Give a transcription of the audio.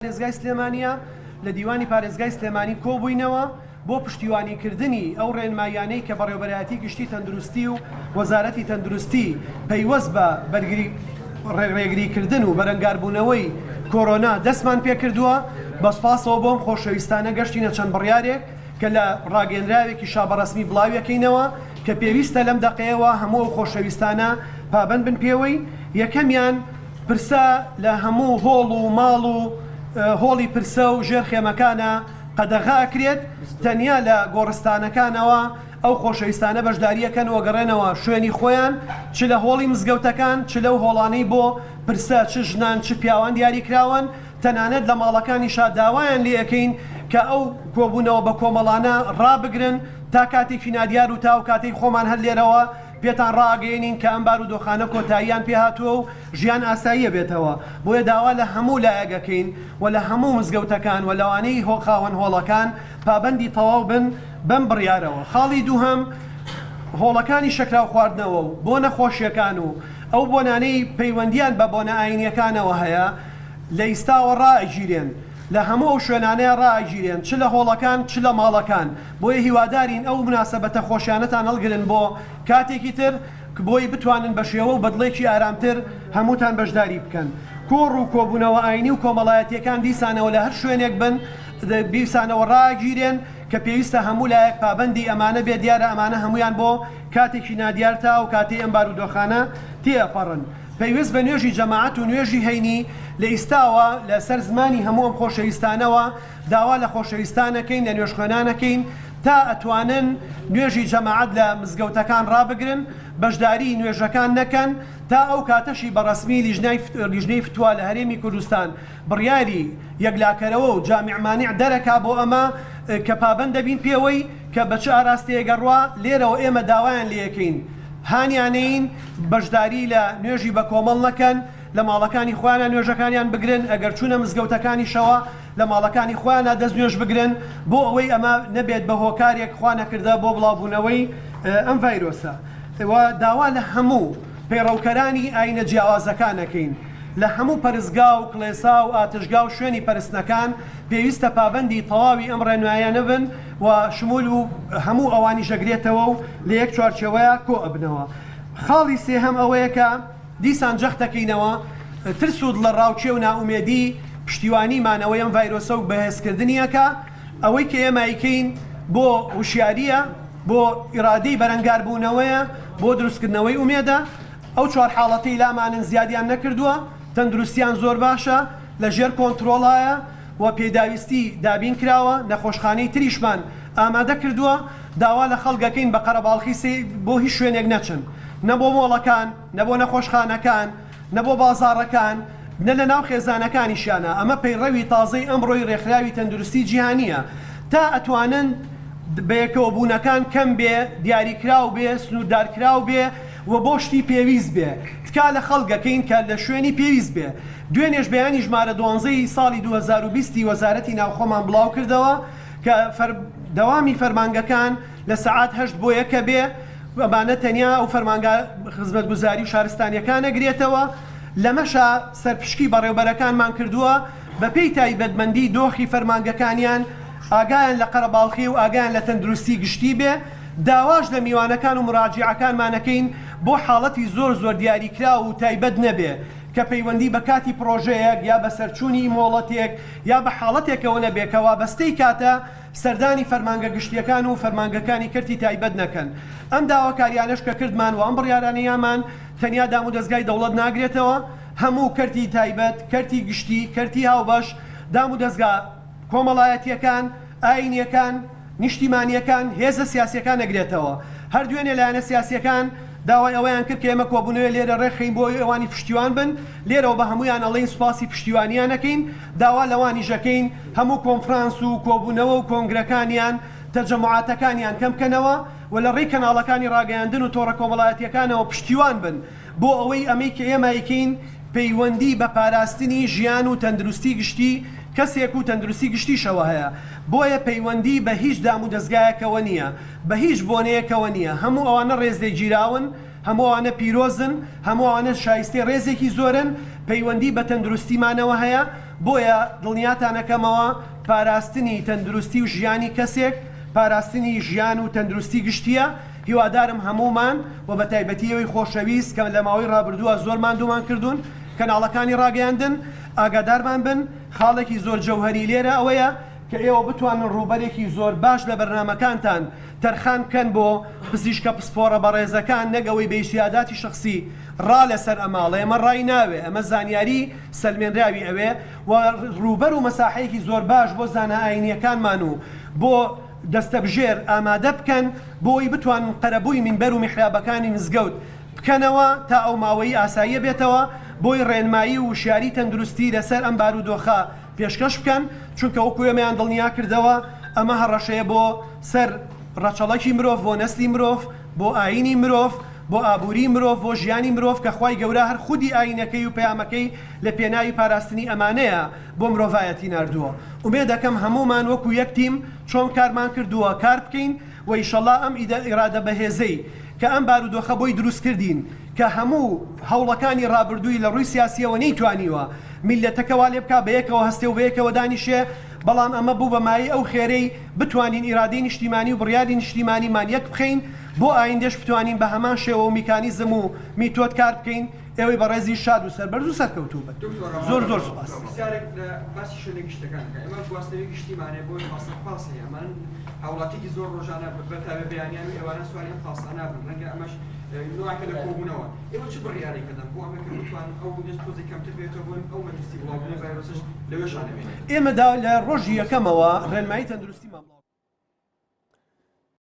پارێزگای سلێمانیە لە دیوانی پارێزگای سلێمانی کۆبووینەوە بۆ پشتیوانیکردنی ئەو ڕێنمایانەی کە بەڕێوەبەرایەتی گشتی تەندروستی و وەزارەتی تەندروستی پەیوەست بە ڕێگریکردن و بەرەنگاربوونەوەی کۆرۆنا دەستمان پێکردووە. بەسپاسەوە بۆم خۆشەویستانە گەشتینە چەند بڕیارێک کە لە ڕاگەندراوێکی شابەڕەسمی بڵاویەکەینەوە کە پێویستە لەم دەقەیەوە هەموو خۆشەویستانە پابند بن پێوەی. یەکەمیان پرسە لە هەموو هۆڵ و ماڵ و هۆڵی پرسە و ژێر خێمەکانە قەدەغا ئەکرێت تەنیا لە گۆڕستانەکانەوە ئەو خۆشەویستانە بەشداریەکەنەوە گەڕێنەوە شوێنی خۆیان چ لە هۆڵی مزگەوتەکان چ لەو هۆڵانەی بۆ پرسە چ ژنان چ پیاوان دیاریکراون تەنانەت لە ماڵەکانیشا داوایان لێ ئەەکەین کە ئەو کۆبوونەوە بە کۆمەڵانە ڕابگرن تا کاتێکی نادیار و تا و کاتەی خۆمان هەر لێرەوە پێتان ڕاگەێنین کە ئەم بارودۆخانە کۆتاییان پێهاتووە و ژیان ئاساییە بێتەوە. بۆیە داوا لە هەموو لایەگەکەین و لە هەموو مزگەوتەکان و لەوانەی خاوەن هۆڵەکان پابەندی تەواو بن بەم بڕیارەوە. خاڵی دووهەم هۆڵەکانی شەکراو خواردنەوە و بۆ نەخۆشیەکان و ئەو بۆنانەی پەیوەندیان بە بۆنە ئاینیەکانەوە هەیە لە ئیستاوە ڕائەگیرێن لە هەموو ئەو شوێنانەیە ڕائەگیرێن چ لە هۆڵەکان چ لە ماڵەکان. بۆیە هیوادارین ئەو مناسەبەتە خۆشیانەتان هەڵگرن بۆ کاتێکی تر بۆی بتوانن بە شێوە و بەدڵێکی ئارامتر هەمووتان بەشداری بکەن. کۆڕ و کۆبوونەوە ئاینی و کۆمەڵایەتیەکان دیسانەوە لە هەر شوێنێک بن بیسانەوە ڕائەگیرێن کە پێویستە هەموو لایەک پابەندی ئەمانە بێ دیارە ئەمانە هەمویان بۆ کاتێکی نادیار تا و کاتێ ئەم بارودۆخانە تێپەڕن. پێویست بە نوێژی جەماعەت و نوێژی هەینی لە ئیستاوە لە سەر زمانی هەموو ئەم خۆشەویستانەوە داوا لە خۆشەویستانەکەین لە نوێژخوێنانەکەین تا ئەتوانن نوێژی جەماعەت لە مزگەوتەکان ڕابگرن بەشداری نوێژەکان نەکەن تا ئەو کاتەشی بەڕەسمی لیژنەی فتووە لە هەرێمی کوردستان بڕیاری یەکلاکەرەوە و جامیعمانیع دەرەکا بۆ ئەمە کە پابەند دەبین پێوەی کە بە چ ئاراستەیە گەڕوا لێرەوە ئێمە داوایان لێەکەین هانیانەین بەشداری لە نوێژی بە کۆمەڵ نەکەن لە ماڵەکانی خۆیانە نوێژەکانیان بگرن ئەگەر چوونە مزگەوتەکانی شەوە لە ماڵەکانی خۆیانە دەست نوێژ بگرن بۆ ئەوەی ئەمە نەبێت بە هۆکارێک خوا نەکردە بۆ بڵاوبوونەوەی ئەم ڤایرۆسە. داوا لە هەموو پەیڕەوکەرانی ئاینە جیاوازەکانەکەین لە هەموو پەرستگا و کڵێسا و ئاتژگا و شوێنی پەرستنەکان پێویستە پابەندی تەواوی ئەم ڕێنمایانە بن و شمول و هەموو ئەوانی ژەگرێتەوە و لە یەک چوارچێوەیە کۆ ئەبنەوە. خاڵی سێهەم ئەوەیە کە دیسان جەختەکەینەوە ترسود لە ڕاوچێ و ناومێدی پشتیوانیمانەوەی ئەم ڤایرۆسە و بەهێزکردنیەکە ئەوەی کە ئێمایکەین بۆ وشیاریە بۆ ئیرادەی بەرەنگاربوونەوەیە بۆ دروستکردنەوەی ئومێدە. ئەو چوار حاڵەتەی لامانن زیادیان نەکردووە تەندروستیان زۆر باشە لە ژێر کۆنتترۆڵایە و پێداویستی دابین کراوە نەخۆشخانەی تریشمان ئامادە کردووە. داوا لە خەڵگەکەین بە قەرەباڵخی بۆ هیچ شوێنێک نەچن نە بۆ مۆڵەکان نە بۆ نەخۆشخانەکان نە بۆ بازاڕەکان نە لە ناو خێزانەکانیشانە. ئەمە پەیڕەوی تازەی ئەمڕۆی ڕێکخراوی تەندروستی جیهانیە تا ئەتوانن بەیەکەوە بوونەکان کەم بێ دیاریکراو بێ سنووردارکراو بێ و بۆ شتی پێویست بێ تکا لە خەڵگەکەین کە لە شوێنی پێویست بێ. دوێنێش بەیانی ژمارە 12 ساڵی 2020 وەزارەتی ناوخۆمان بڵاو کردەوە کە دەوامی فەرمانگەکان لە سەعات 8 بۆ 1 بێ ئەمانە تەنیا ئەو فەرمانگە خزمەتگوزاری و شارستانیەکان ئەگرێتەوە. لەمەشە سەرپشکی بەڕێوەبەرەکانمان کردووە بە پێی تایبەتمەندی دۆخی فەرمانگەکانیان ئاگایان لە قەرەباڵخی و ئاگایان لە تەندروستی گشتی بێ. داواش لە میوانەکان و مراجعەکانمانەکەین بۆ حاڵەتی زۆر دیاریکرا و تایبەت نەبێ کە پەیوەندی بە کاتی پرۆژەیەک یا بە سەرچوونی مۆڵەتێک یا بە حاڵەتێکەوە نەبێکەوە بەستەی کاتە سەردانی فەرمانگە گشتیەکان و فەرمانگەکانی کردی تایبەت نەکەن. ئەم داواکاریانش کە کردمان و ئەم بڕیارانەیەمان تەنیا دام و دەستگای دەوڵەت ناگرێتەوە هەموو کەرتی تایبەت کەرتی گشتی کەرتی هاوبەش دام و دەستگا کۆمەڵایەتیەکان ئاینیەکان نیشتیمانیەکان هێزە سیاسیەکان نەگرێتەوە. هەر دوێنێ لایەنە سیاسیەکان داوای ئەوەیان کرد کە ئێمە کۆبوونەوە لێرە ڕێخین بۆ ئەوانی پشتیوان بن لێرەوە بە هەمویان ئەڵێن سوپاسی پشتیوانیانەکەین داوا لەوانی ژەکەین هەموو کۆنفرانس و کۆبوونەوە و کۆنگرەکانیان تەجەموعاتەکانیان کەمکەنەوە و لە ڕێی کەناڵەکانی ڕاگەیاندن و تۆڕە کۆمەڵایەتیەکانەوە پشتیوان بن بۆ ئەوەی ئەمەی کە ئێمەیکەین پەیوەندی بە پاراستنی ژیان و تەندروستی گشتی کەسێک و تەندروستی گشتیشەوە هەیە. بۆیە پەیوەندی بە هیچ دام و دەستگایەکەوە نییە بە هیچ بۆنەیەکەوە نییە. هەموو ئەوانە ڕێزدەی گیراون هەمووانە پیرۆزن هەمووانە شایستی ڕێزێکی زۆرن پەیوەندی بە تەندروستیمانەوە هەیە بۆیە دڵنیاتانەکەمەوە پاراستنی تەندروستی و ژیانی کەسێک پاراستنی ژیان و تەندروستی گشتیە. هیوادارم هەمومان و بە تایبەتیەوەی خۆشەویست کە لە ماوەی ڕابردووە زۆر ماندوومان کردوون کەناڵەکانی ڕاگەیاندن ئاگادارمان بن. خاڵێکی زۆر جەوهەری لێرە ئەوەیە کە ئێوە بتوانن ڕووبەرێکی زۆر باش لە بەرنامەکانتان تەرخان بکەن بۆ پزیشکە پسپۆرە بەڕێزەکان نەگەوەی بەیشیاداتی شخصی ڕا لەسەر ئەماڵە ئەمە ڕای ناوێ ئەمە زانیاری سەلمێنراوی ئەوێ و ڕووبەر و مەساحەیەکی زۆر باش بۆ زانە ئاینیەکانمان و بۆ دەستە بژێر ئامادە بکەن بۆی بتوانن قەرەبووی منبەر و میحرابەکانی مزگەوت بکەنەوە تا ئەو ماوەی ئاساییە بێتەوە بۆی ڕێنمایی و وشیاری تەندروستی لەسەر ئەم بارودۆخە پێشکەش بکەن چونکە وەکو ئێمەیان دڵنیا کردەوە ئەمە هەڕەشەیە بۆ سەر ڕەچەڵەکی مرۆڤ بۆ نەسلی مرۆڤ بۆ ئاینی مرۆڤ بۆ ئابووری مرۆڤ بۆ ژیانی مرۆڤ کە خوای گەورە هەر خودی ئاینەکەی و پەیامەکەی لە پێناوی پاراستنی ئەمانەیە بۆ مرۆڤایەتی ناردووە. ومێ دەکەم هەمومان وەکو یەک تیم چۆن کارمان کردووە کار بکەین و ئینشەڵڵا ئەم ئیرادە بەهێزەی کە ئەم بارودۆخە بۆی دروست کردین کە هەموو هەوڵەکانی ڕابردووی لە ڕووی سیاسیەوە نەیتوانیوە میلەتەکەوا لێ بکا بە یەکەوە هەستێ و بە یەکەوە دانیشێ بەڵام ئەمە بوو بەمایی ئەو خێرەی بتوانین ئیرادەی نیشتیمانی و بڕیاری نیشتیمانیمان یەک بخەین بۆ ئایندێش بتوانین بە هەمان شێوە و میکانیزم و میتۆد کار بکەین ئێوەی بەڕێزی شاد و سەربەرز و سەرکەوتوو بن. زۆر زۆر سوپاس. باسی شوێنە گشتەکان ئەمە گواستنەوەی گشتیمانێ بۆی پاسە پاسی ئەمان هاوڵاتێکی زۆر ڕۆژانە بەتابێ بەیانیان و ئێوانە سوالی پاسانە بن ڕەنگە ئەمەش نوعکە لە کۆبوونەوە ئێوە چ بڕیاری کردن بۆ ئەمە کە بتوانن ئەو دەست تۆزی کەمتر بێتەوە بۆ ئەو مەجلیسی وڵاوبوونی ڤایرۆسش لەوێشانە بێنێت. ئێمەدا لە ڕۆژی یەکەمەوە ڕێنمایی تەندروستیمان